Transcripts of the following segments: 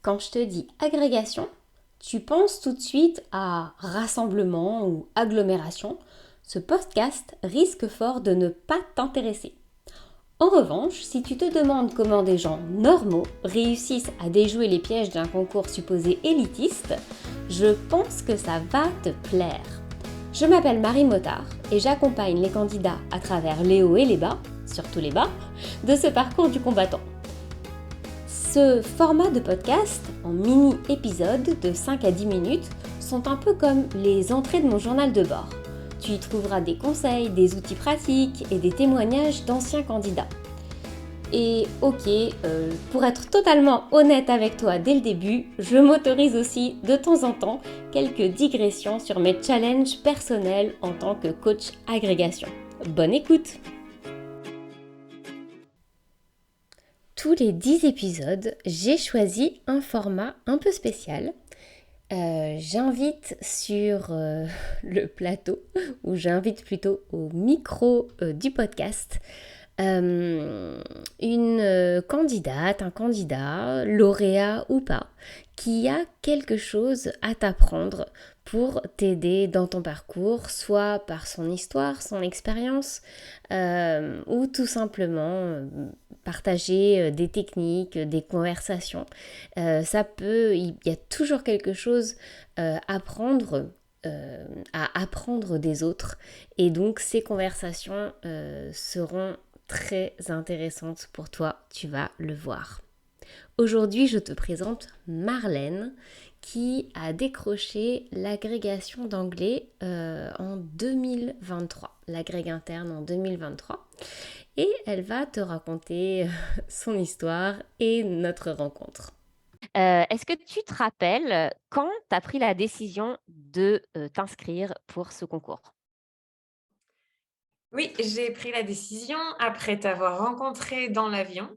Quand je te dis agrégation, tu penses tout de suite à rassemblement ou agglomération. Ce podcast risque fort de ne pas t'intéresser. En revanche, si tu te demandes comment des gens normaux réussissent à déjouer les pièges d'un concours supposé élitiste, je pense que ça va te plaire. Je m'appelle Marie Motard et j'accompagne les candidats à travers les hauts et les bas, surtout les bas, de ce parcours du combattant. Ce format de podcast, en mini-épisodes de 5 à 10 minutes, sont un peu comme les entrées de mon journal de bord. Tu y trouveras des conseils, des outils pratiques et des témoignages d'anciens candidats. Et pour être totalement honnête avec toi dès le début, je m'autorise aussi de temps en temps quelques digressions sur mes challenges personnels en tant que coach agrégation. Bonne écoute! Tous les 10 épisodes, j'ai choisi un format un peu spécial. J'invite sur le plateau, ou j'invite plutôt au micro du podcast, une candidate, un candidat, lauréat ou pas, qui a quelque chose à t'apprendre pour t'aider dans ton parcours, soit par son histoire, son expérience, ou tout simplement partager des techniques, des conversations. Il y a toujours quelque chose à apprendre des autres. Et donc ces conversations seront très intéressantes pour toi, tu vas le voir. Aujourd'hui, je te présente Marlène qui a décroché l'agrégation d'anglais en 2023, l'agrég interne en 2023. Et elle va te raconter son histoire et notre rencontre. Est-ce que tu te rappelles quand tu as pris la décision de t'inscrire pour ce concours? Oui, j'ai pris la décision après t'avoir rencontré dans l'avion,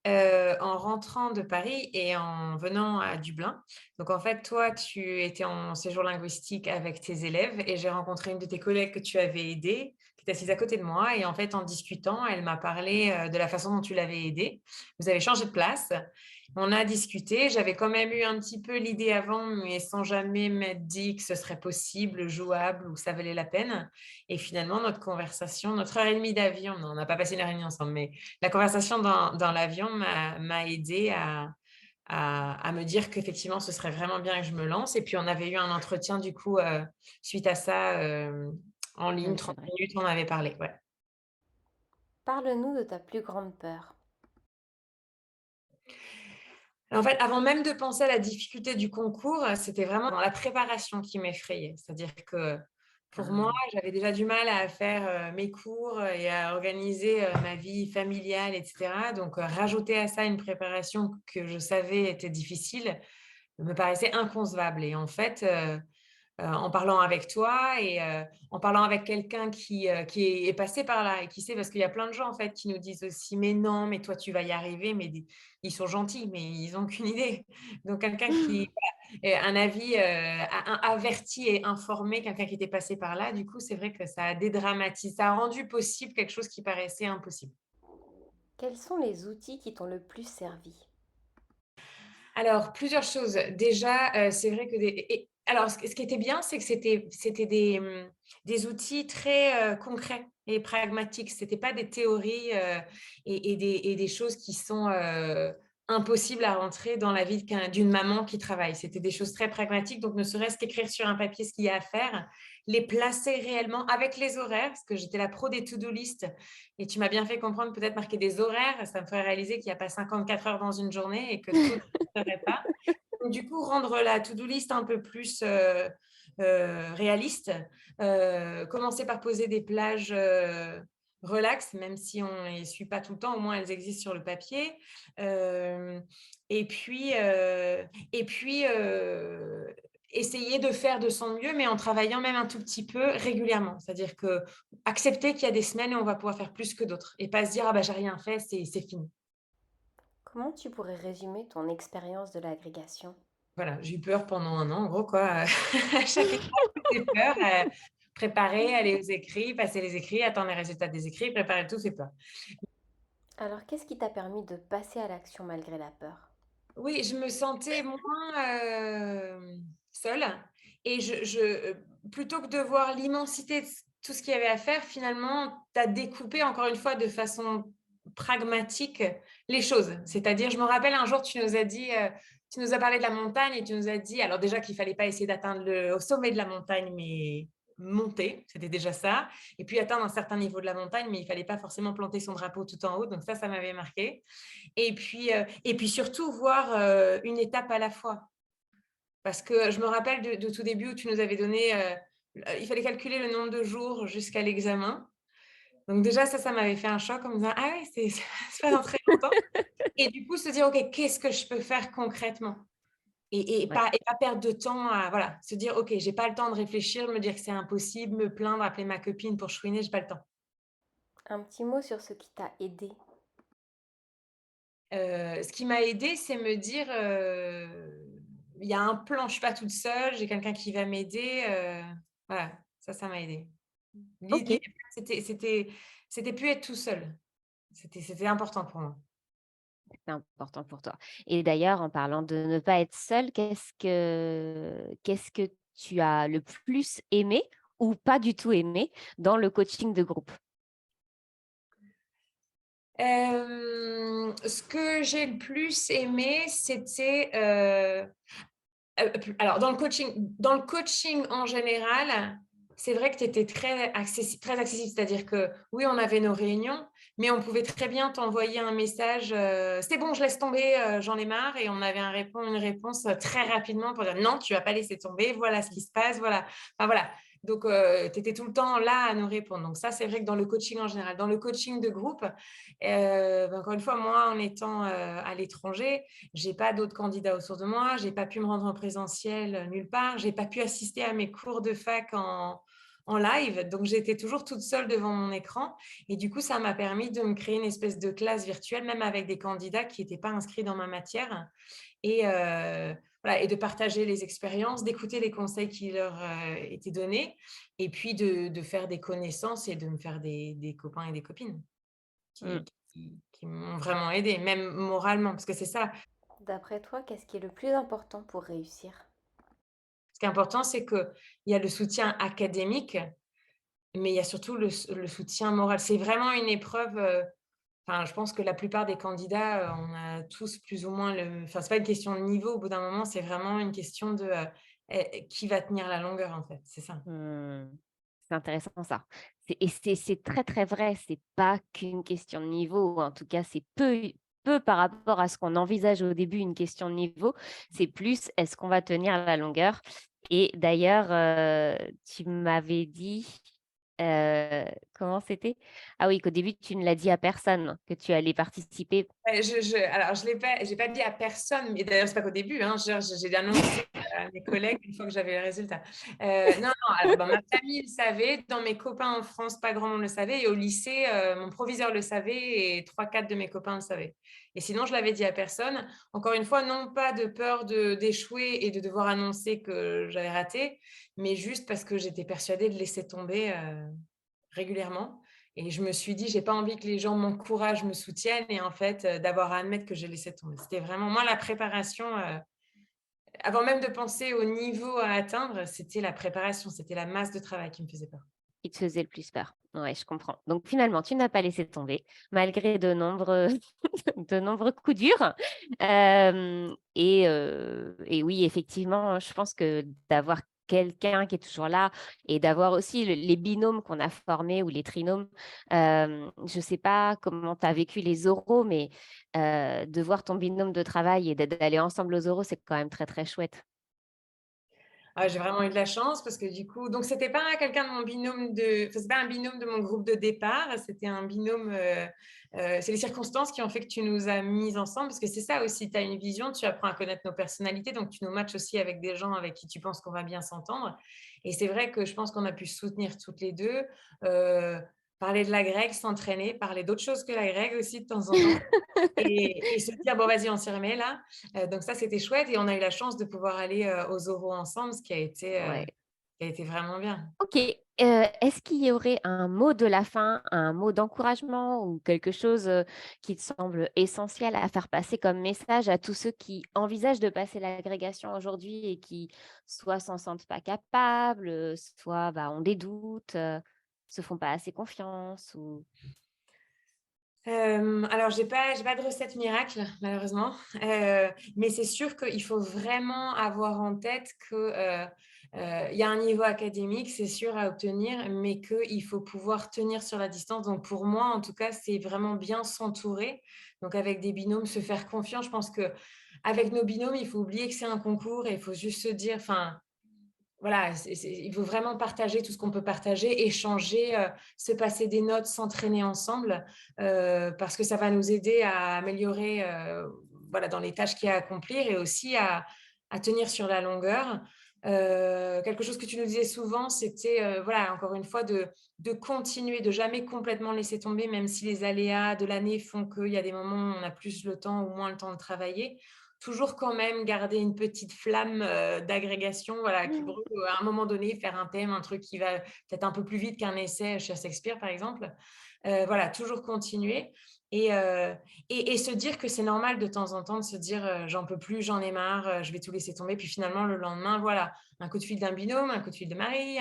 en rentrant de Paris et en venant à Dublin. Donc en fait, toi, tu étais en séjour linguistique avec tes élèves et j'ai rencontré une de tes collègues que tu avais aidée, qui est assise à côté de moi et en fait, en discutant, elle m'a parlé, de la façon dont tu l'avais aidée. Vous avez changé de place. On a discuté. J'avais quand même eu un petit peu l'idée avant, mais sans jamais m'être dit que ce serait possible, jouable ou que ça valait la peine. Et finalement, notre heure et demie d'avion, non, on n'a pas passé une heure et demie ensemble, mais la conversation dans l'avion m'a aidée à me dire qu'effectivement, ce serait vraiment bien que je me lance. Et puis, on avait eu un entretien, du coup, suite à ça, en ligne, Oui, c'est 30 vrai. minutes, on avait parlé. Ouais. Parle-nous de ta plus grande peur. En fait, avant même de penser à la difficulté du concours, c'était vraiment dans la préparation qui m'effrayait. C'est-à-dire que pour moi, Ah. j'avais déjà du mal à faire, mes cours et à organiser, ma vie familiale et cetera. Donc, rajouter à ça une préparation que je savais était difficile, me paraissait inconcevable et en fait, en parlant avec toi et en parlant avec quelqu'un qui est passé par là et qui sait parce qu'il y a plein de gens, en fait, qui nous disent aussi: «Mais non, mais toi, tu vas y arriver», mais des ils sont gentils, mais ils ont qu'une idée. Donc quelqu'un qui voilà, un avis, averti et informé, quelqu'un qui était passé par là, du coup, c'est vrai que ça a dédramatisé, ça a rendu possible quelque chose qui paraissait impossible. Quels sont les outils qui t'ont le plus servi? Alors, plusieurs choses. Déjà, c'est vrai que alors ce qui était bien, c'est que c'était des outils très, concrets et pragmatiques. C'était pas des théories, et des choses qui sont, impossibles à rentrer dans la vie d'une maman qui travaille. C'était des choses très pragmatiques, donc ne serait-ce qu'écrire sur un papier ce qu'il y a à faire, les placer réellement avec les horaires, parce que j'étais la pro des to-do list et tu m'as bien fait comprendre, peut-être marquer des horaires, ça me ferait réaliser qu'il y a pas 54 heures dans une journée et que tout ferait pas. Donc du coup, rendre la to-do list un peu plus, réaliste, commencer par poser des plages, relax, même si on les suit pas tout le temps, au moins elles existent sur le papier. Hem et puis, essayer de faire de son mieux, mais en travaillant même un tout petit peu régulièrement. C'est-à-dire qu'accepter qu'il y a des semaines où on va pouvoir faire plus que d'autres et pas se dire: «Ah bah, j'ai rien fait, c'est fini». Comment tu pourrais résumer ton expérience de l'agrégation? Voilà, j'ai eu peur pendant un an, en gros, quoi. À chaque étape, c'était peur, préparer, aller aux écrits, passer les écrits, attendre les résultats des écrits, préparer tout, fait peur. Alors, qu'est-ce qui t'a permis de passer à l'action malgré la peur? Oui, je me sentais moins, seule et plutôt que de voir l'immensité de tout ce qu'il y avait à faire, finalement, tu as découpé encore une fois de façon pragmatique les choses. C'est-à-dire, je me rappelle un jour, tu nous as parlé de la montagne et tu nous as dit alors déjà qu'il fallait pas essayer d'atteindre le au sommet de la montagne, mais monter, c'était déjà ça et puis atteindre un certain niveau de la montagne, mais il fallait pas forcément planter son drapeau tout en haut, donc ça m'avait marqué. Et puis surtout voir, une étape à la fois. Parce que je me rappelle de tout début où tu nous avais donné, il fallait calculer le nombre de jours jusqu'à l'examen. Donc déjà ça m'avait fait un choc en me disant: «Ah ouais, c'est pas dans très longtemps» et du coup se dire: «OK, qu'est-ce que je peux faire concrètement?» Ouais. Et pas perdre de temps à voilà, se dire: «OK, j'ai pas le temps de réfléchir, me dire que c'est impossible, me plaindre, appeler ma copine pour chouiner, j'ai pas le temps». Un petit mot sur ce qui t'a aidé. Ce qui m'a aidée, c'est me dire, il y a un plan, je suis pas toute seule, j'ai quelqu'un qui va m'aider, voilà, ça m'a aidée. Ok, L'idée, c'était plus être tout seul. C'était important pour moi. c'est important pour toi. Et d'ailleurs, en parlant de ne pas être seule, qu'est-ce que tu as le plus aimé ou pas du tout aimé dans le coaching de groupe? Ce que j'ai le plus aimé, c'était, alors dans le coaching en général, c'est vrai que tu étais très accessible. C'est-à-dire que oui, on avait nos réunions, mais on pouvait très bien t'envoyer un message, «C'est bon, je laisse tomber, j'en ai marre» et on avait une réponse, très rapidement pour dire: «Non, tu vas pas laisser tomber, voilà ce qui se passe, voilà». Enfin voilà, donc tu étais tout le temps là à nous répondre. Donc ça, c'est vrai que dans le coaching en général. Dans le coaching de groupe, encore une fois, moi en étant, à l'étranger, j'ai pas d'autres candidats autour de moi, j'ai pas pu me rendre en présentiel, nulle part, j'ai pas pu assister à mes cours de fac en live, donc j'étais toujours toute seule devant mon écran et du coup, ça m'a permis de me créer une espèce de classe virtuelle, même avec des candidats qui étaient pas inscrits dans ma matière et voilà et de partager les expériences, d'écouter les conseils qui leur, étaient donnés et puis de faire des connaissances et de me faire des copains et des copines Mmh. qui m'ont vraiment aidée, même moralement, parce que c'est ça. D'après toi, qu'est-ce qui est le plus important pour réussir? Ce qui est important, c'est qu'il y a le soutien académique, mais il y a surtout le soutien moral. C'est vraiment une épreuve, enfin, je pense que la plupart des candidats, on a tous plus ou moins le enfin, c'est pas une question de niveau, au bout d'un moment, c'est vraiment une question de, qui va tenir la longueur, en fait, c'est ça. Mmh. C'est intéressant ça. C'est très, très vrai. C'est pas qu'une question de niveau, ou en tout cas, c'est peu par rapport à ce qu'on envisage au début, une question de niveau. C'est plus, est-ce qu'on va tenir la longueur? Et d'ailleurs, tu m'avais dit, heu, comment c'était? Ah oui, qu'au début, tu ne l'as dit à personne, que tu allais participer. Alors j'ai pas dit à personne, mais d'ailleurs, c'est pas qu'au début, hein, j'ai annoncé à mes collègues une fois que j'avais le résultat. Non, non, alors dans ma famille, le savait, dans mes copains en France, pas grand monde le savait et au lycée, mon proviseur le savait et 3-4 de mes copains le savaient et sinon je l'avais dit à personne. Encore une fois, non pas de peur d'échouer et de devoir annoncer que j'avais raté, mais juste parce que j'étais persuadée de laisser tomber, régulièrement et je me suis dit: «J'ai pas envie que les gens m'encouragent, me soutiennent» et en fait, d'avoir à admettre que j'ai laissé tomber. C'était vraiment moi la préparation, avant même de penser au niveau à atteindre, c'était la préparation, c'était la masse de travail qui me faisait peur. Qui te faisait le plus peur. Ouais, je comprends. Donc finalement, tu n'as pas laissé tomber malgré de nombreux de nombreux coups durs. Hem et oui, effectivement, je pense que d'avoir quelqu'un qui est toujours là et d'avoir aussi les binômes qu'on a formés ou les trinômes. Je ne sais pas comment tu as vécu les oraux, mais de voir ton binôme de travail et d'aller ensemble aux oraux, c'est quand même très, très chouette. Ah, j'ai vraiment eu de la chance parce que du coup donc c'était pas quelqu'un de mon binôme de enfin, c'est pas un binôme de mon groupe de départ, c'était un binôme, c'est les circonstances qui ont fait que tu nous as mises ensemble parce que c'est ça aussi, tu as une vision, tu apprends à connaître nos personnalités, donc tu nous matches aussi avec des gens avec qui tu penses qu'on va bien s'entendre et c'est vrai que je pense qu'on a pu se soutenir toutes les 2, parler de la grecque, s'entraîner, parler d'autres choses que la grecque aussi de temps en temps. Et se dire: «Bon vas-y, on s'y remet là». Donc ça, c'était chouette et on a eu la chance de pouvoir aller, aux oraux ensemble, ce qui a été, Ouais. qui a été vraiment bien. OK. Est-ce qu'il y aurait un mot de la fin, un mot d'encouragement ou quelque chose, qui te semble essentiel à faire passer comme message à tous ceux qui envisagent de passer l'agrégation aujourd'hui et qui soit s'en sentent pas capables, soit, bah, ont des doutes, se font pas assez confiance ou Alors j'ai pas de recette miracle malheureusement, mais c'est sûr qu'il faut vraiment avoir en tête que, il y a un niveau académique, c'est sûr, à obtenir, mais qu'il faut pouvoir tenir sur la distance. Donc pour moi, en tout cas, c'est vraiment bien s'entourer, donc avec des binômes, se faire confiance. Je pense qu'avec nos binômes, il faut oublier que c'est un concours et il faut juste se dire enfin, voilà, il faut vraiment partager tout ce qu'on peut partager, échanger, se passer des notes, s'entraîner ensemble, parce que ça va nous aider à améliorer, voilà, dans les tâches qu'il y a à accomplir et aussi à tenir sur la longueur. Quelque chose que tu nous disais souvent, c'était, voilà, encore une fois, de continuer, de jamais complètement laisser tomber, même si les aléas de l'année font qu'il y a des moments où on a plus le temps ou moins le temps de travailler. Toujours quand même garder une petite flamme, d'agrégation, voilà, qui Mmh. brûle, à un moment donné, faire un thème, un truc qui va peut-être un peu plus vite qu'un essai chez Shakespeare, par exemple. Voilà, toujours continuer et heu et se dire que c'est normal de temps en temps de se dire, «J'en peux plus, j'en ai marre, je vais tout laisser tomber». Puis finalement, le lendemain, voilà, un coup de fil d'un binôme, un coup de fil de mari,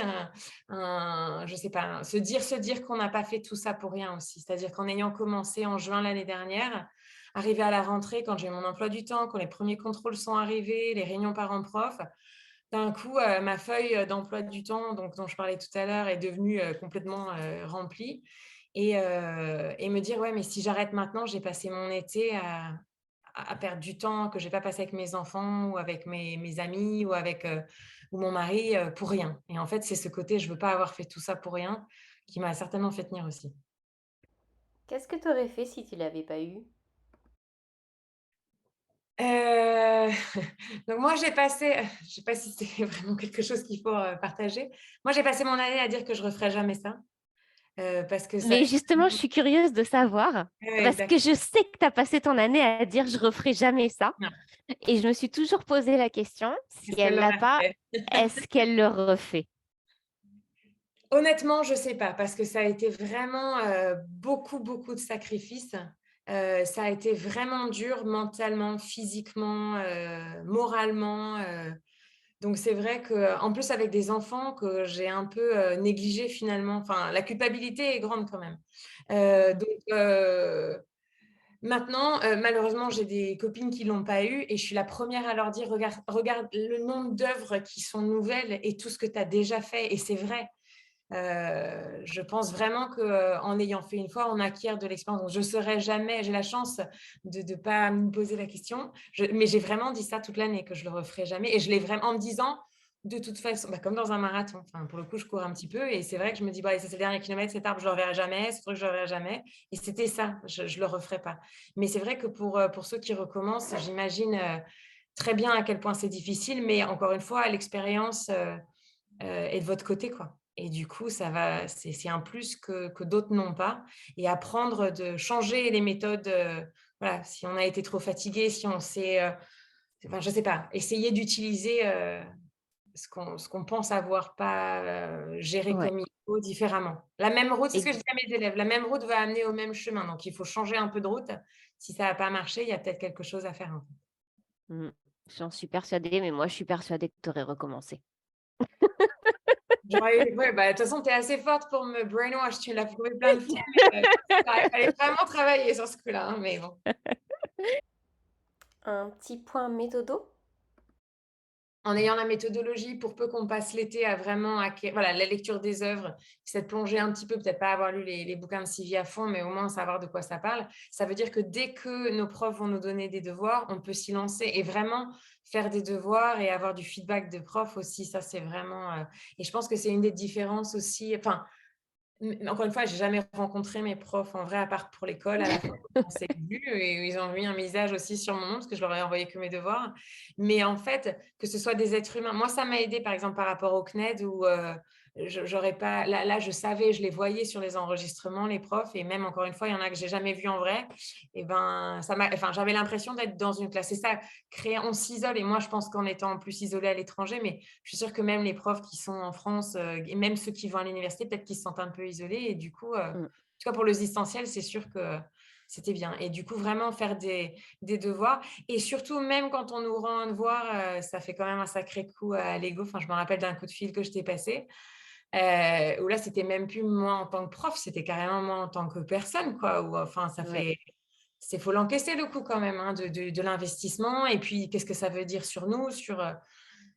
je sais pas, se dire qu'on n'a pas fait tout ça pour rien aussi. C'est-à-dire qu'en ayant commencé en juin l'année dernière, arrivé à la rentrée, quand j'ai mon emploi du temps, quand les premiers contrôles sont arrivés, les réunions parents-prof, d'un coup, ma feuille, d'emploi du temps, donc dont je parlais tout à l'heure, est devenue, complètement, remplie et me dire: «Ouais, mais si j'arrête maintenant, j'ai passé mon été à perdre du temps que j'ai pas passé avec mes enfants ou avec mes amis ou avec, ou mon mari, pour rien» et en fait, c'est ce côté: «Je veux pas avoir fait tout ça pour rien» qui m'a certainement fait tenir aussi. Qu'est-ce que tu aurais fait si tu l'avais pas eu? Heu, donc moi j'ai passé, je sais pas si c'est vraiment quelque chose qu'il faut, partager. Moi j'ai passé mon année à dire que je referais jamais ça, parce que ça Mais justement, je suis curieuse de savoir, ouais, parce que d'accord. je sais que tu as passé ton année à dire: «Je referai jamais ça» Non, et je me suis toujours posé la question, si est-ce qu'elle elle l'a l'aurait pas, fait? est-ce qu'elle le refait? Honnêtement, je sais pas parce que ça a été vraiment, beaucoup, beaucoup de sacrifices. Ça a été vraiment dur mentalement, physiquement, moralement, donc c'est vrai qu'en plus avec des enfants que j'ai un peu, négligés finalement. Enfin, la culpabilité est grande quand même. Mmh. Donc maintenant, malheureusement, j'ai des copines qui l'ont pas eu et je suis la première à leur dire: «Regarde le nombre d'œuvres qui sont nouvelles et tout ce que tu as déjà fait» et c'est vrai. Je pense vraiment qu'en ayant fait une fois, on acquiert de l'expérience. Donc je saurais jamais j'ai la chance de pas me poser la question. Mais j'ai vraiment dit ça toute l'année, que je le referai jamais et je l'ai vraiment en me disant: «De toute façon» bah, comme dans un marathon. Enfin, pour le coup, je cours un petit peu et c'est vrai que je me dis: «Bah, allez, ça c'est le dernier kilomètre, cet arbre, je le reverrai jamais, ce truc, je le reverrai jamais» et c'était ça, je le referai pas. Mais c'est vrai que pour ceux qui recommencent, j'imagine, très bien à quel point c'est difficile, mais encore une fois, l'expérience, est de votre côté, quoi. Et du coup, ça va c'est un plus que d'autres n'ont pas et apprendre de changer les méthodes, voilà, si on a été trop fatigué, si on s'est, enfin, je sais pas, essayer d'utiliser, ce qu'on pense avoir pas, géré Ouais, comme il faut différemment. La même route c'est ce que je ex dis à mes élèves, la même route va amener au même chemin, donc il faut changer un peu de route. Si ça a pas marché, il y a peut-être quelque chose à faire, hein. mmh, j'en suis persuadée, mais moi, je suis persuadée que tu aurais recommencé. J'aurais ouais, bah, de toute façon, tu es assez forte pour me brainwash, tu l'as prouvé plein de fois, mais il fallait vraiment travailler sur ce coup-là, hein, mais bon. Un petit point méthodo? En ayant la méthodologie, pour peu qu'on passe l'été à vraiment voilà, la lecture des œuvres, c'est de plonger un petit peu, peut-être pas avoir lu les bouquins de Sylvie à fond, mais au moins savoir de quoi ça parle. Ça veut dire que dès que nos profs vont nous donner des devoirs, on peut s'y lancer et vraiment faire des devoirs et avoir du feedback de profs aussi. Ça, c'est vraiment, et je pense que c'est une des différences aussi, enfin, mais encore une fois, j'ai jamais rencontré mes profs en vrai, à part pour l'école, à la fois quand on s'est vus et ils ont mis un visage aussi sur mon nom parce que je leur ai envoyé que mes devoirs. Mais en fait, que ce soit des êtres humains, moi, ça m'a aidé par exemple par rapport au CNED où, j'aurais pas là, je savais, je les voyais sur les enregistrements, les profs et même encore une fois, il y en a que j'ai jamais vu en vrai et ben, j'avais l'impression d'être dans une classe. C'est ça, créer on s'isole et moi, je pense qu'en étant en plus isolée à l'étranger, mais je suis sûre que même les profs qui sont en France, et même ceux qui vont à l'université, peut-être qu'ils se sentent un peu isolés et du coup, en Mmh. tout cas pour le distanciel, c'est sûr que c'était bien et du coup, vraiment faire des devoirs et surtout même quand on nous rend un devoir, ça fait quand même un sacré coup à l'ego. Enfin, je me rappelle d'un coup de fil que je t'ai passé. Où là, c'était même plus moi en tant que prof, c'était carrément moi en tant que personne, quoi. Où enfin, Ouais. faut l'encaisser le coup quand même, hein, de l'investissement et puis qu'est-ce que ça veut dire sur nous,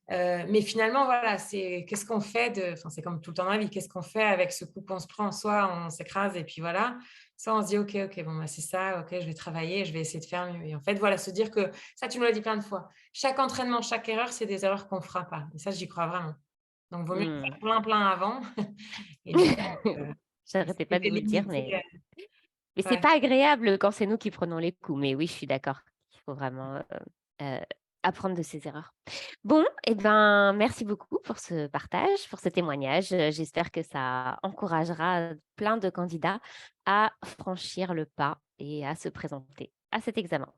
mais finalement, voilà, c'est qu'est-ce qu'on fait enfin, c'est comme tout le temps dans la vie, qu'est-ce qu'on fait avec ce coup qu'on se prend? Soit on s'écrase et puis voilà, soit on se dit: «OK, OK, bon, bah, c'est ça, OK, je vais travailler, je vais essayer de faire mieux» et en fait, voilà, se dire que ça, tu nous l'as dit plein de fois, chaque entraînement, chaque erreur, c'est des erreurs qu'on fera pas et ça, j'y crois vraiment. Donc vaut mieux en Mmh. faire plein, plein avant et du coup, J'arrêtais essayer pas de de vous le dire, limiter, mais c'est ouais. pas agréable quand c'est nous qui prenons les coups. Mais oui, je suis d'accord. Il faut vraiment, heu, apprendre de ses erreurs. Bon, et ben, merci beaucoup pour ce partage, pour ce témoignage. J'espère que ça encouragera plein de candidats à franchir le pas et à se présenter à cet examen.